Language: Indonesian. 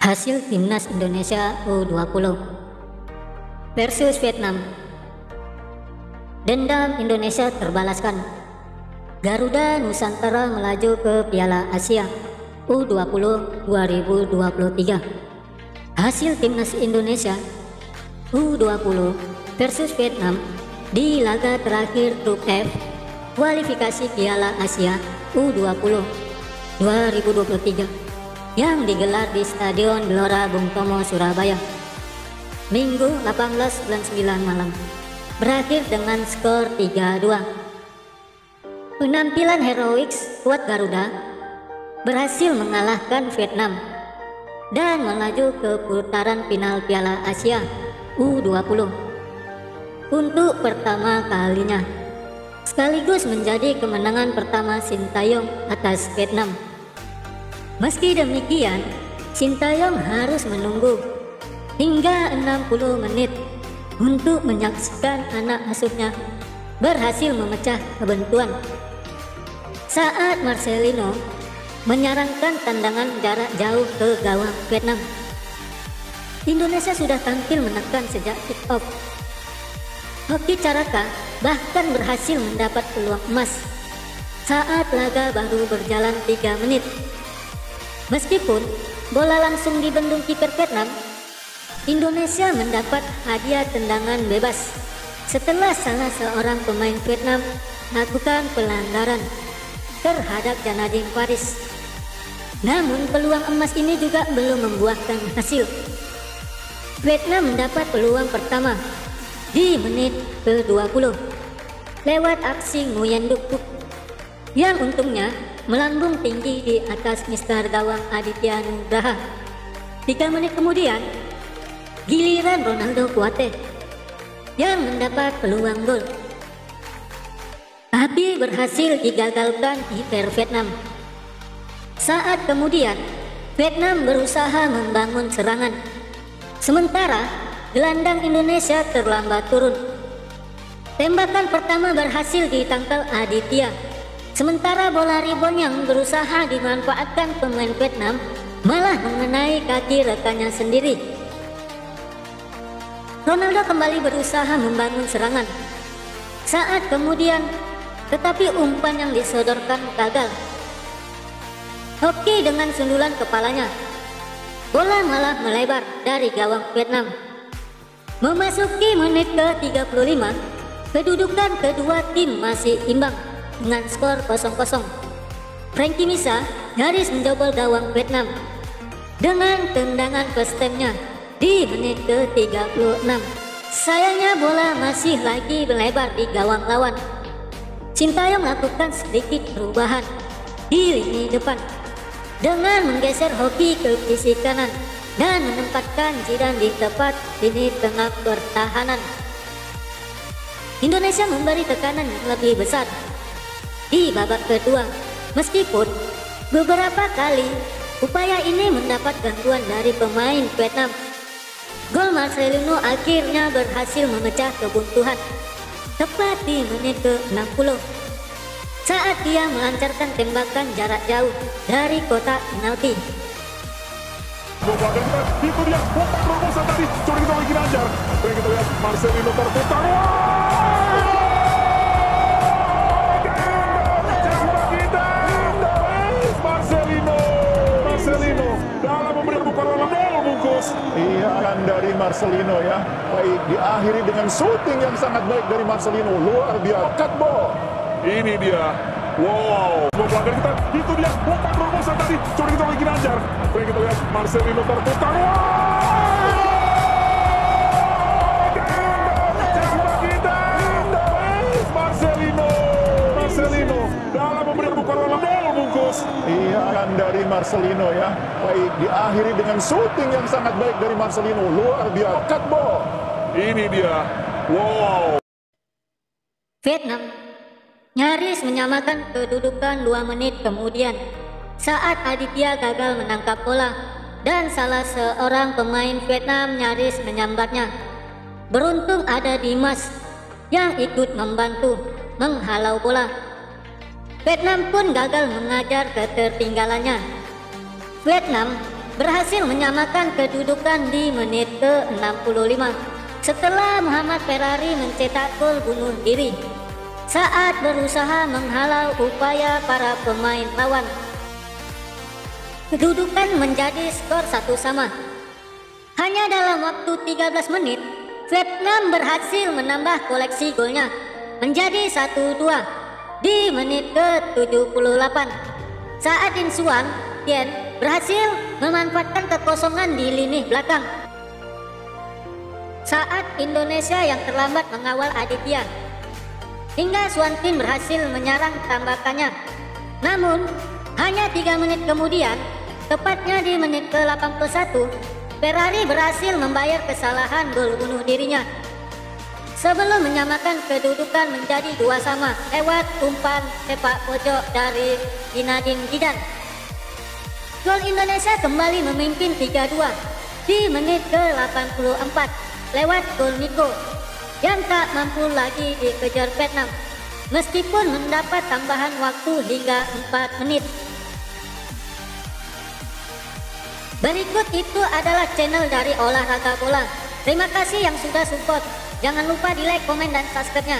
Hasil Timnas Indonesia U20 versus Vietnam. Dendam Indonesia terbalaskan. Garuda Nusantara melaju ke Piala Asia U20 2023. Hasil Timnas Indonesia U20 versus Vietnam di laga terakhir grup F kualifikasi Piala Asia U20 2023 yang digelar di Stadion Gelora Bung Tomo, Surabaya, Minggu 18 bulan 9 malam, berakhir dengan skor 3-2. Penampilan heroik skuad Garuda berhasil mengalahkan Vietnam dan melaju ke putaran final Piala Asia U20 untuk pertama kalinya, sekaligus menjadi kemenangan pertama Sintayong atas Vietnam. Meski demikian, Sintayong harus menunggu hingga 60 menit untuk menyaksikan anak asuhnya berhasil memecah kebuntuan saat Marcelino menyarankan tendangan jarak jauh ke gawang Vietnam. Indonesia sudah tampil menekan sejak kick off. Hoki Caraka bahkan berhasil mendapat peluang emas saat laga baru berjalan 3 menit. Meskipun bola langsung dibendung kiper Vietnam, Indonesia mendapat hadiah tendangan bebas setelah salah seorang pemain Vietnam melakukan pelanggaran terhadap Janadin Faris. Namun peluang emas ini juga belum membuahkan hasil. Vietnam mendapat peluang pertama di menit ke-20 lewat aksi Nguyen Duc Phuc yang untungnya melambung tinggi di atas mistar gawang Aditya Nugraha. 3 menit kemudian, giliran Ronaldo Kuate yang mendapat peluang gol, tapi berhasil digagalkan kiper Vietnam. Saat kemudian, Vietnam berusaha membangun serangan, sementara gelandang Indonesia terlambat turun. Tembakan pertama berhasil ditangkal Aditya, sementara bola rebound yang berusaha dimanfaatkan pemain Vietnam malah mengenai kaki rekannya sendiri. Ronaldo kembali berusaha membangun serangan saat kemudian, tetapi umpan yang disodorkan gagal. Hoki dengan sundulan kepalanya, bola malah melebar dari gawang Vietnam. Memasuki menit ke-35, kedudukan kedua tim masih imbang dengan skor 0-0. Frankie Misa nyaris menjobol gawang Vietnam dengan tendangan ke stemnya di menit ke-36. Sayangnya bola masih lagi melebar di gawang lawan. Sintayong melakukan sedikit perubahan di lini depan dengan menggeser Hoki ke sisi kanan dan menempatkan Zidane di tepat lini tengah pertahanan. Indonesia memberi tekanan yang lebih besar di babak kedua, meskipun beberapa kali upaya ini mendapat gangguan dari pemain Vietnam. Gol Marcelino akhirnya berhasil memecah kebuntuan tepat di menit ke-60 saat dia melancarkan tembakan jarak jauh dari kotak penalti. Itu dia umpan terobosan tadi, coba kita lagi lancar. Kita lihat Marcelino terputar. Marcelino dalam memberikan pukulan gol bungkus. Iya kan dari Marcelino ya. Baik, diakhiri dengan shooting yang sangat baik dari Marcelino. Luar biasa. Cut ball. Ini dia. Wow. Pelanggan kita, itu dia umpan terobosan tadi. Coba kita lagi lancar. Kita lihat Marcelino terputar. Marcelino dalam memberikan pukulan gol bungkus. Iya kan dari Marcelino ya. Baik, diakhiri dengan shooting yang sangat baik dari Marcelino. Luar biasa. Cut ball. Ini dia. Wow. Vietnam nyaris menyamakan kedudukan 2 menit kemudian saat Aditya gagal menangkap bola dan salah seorang pemain Vietnam nyaris menyambarnya. Beruntung ada Dimas yang ikut membantu menghalau bola. Vietnam pun gagal mengajar ketertinggalannya. Vietnam berhasil menyamakan kedudukan di menit ke-65 setelah Muhammad Ferrari mencetak gol bunuh diri saat berusaha menghalau upaya para pemain lawan. Kedudukan menjadi skor 1-1. Hanya dalam waktu 13 menit, Vietnam berhasil menambah koleksi golnya menjadi 1-2 di menit ke-78 saat Din Xuan Tien berhasil memanfaatkan kekosongan di lini belakang saat Indonesia yang terlambat mengawal Aditya hingga Xuan Tien berhasil menyerang tambakannya. Namun hanya 3 menit kemudian, tepatnya di menit ke-81, Ferrari berhasil membayar kesalahan gol bunuh dirinya sebelum menyamakan kedudukan menjadi 2-2 lewat umpan sepak pojok dari Zinedine Zidane. Gol Indonesia kembali memimpin 3-2 di menit ke-84 lewat gol Nico yang tak mampu lagi dikejar Vietnam meskipun mendapat tambahan waktu hingga 4 menit. Berikut itu adalah channel dari Olahraga Bola. Terima kasih yang sudah support. Jangan lupa di like, komen, dan subscribe-nya.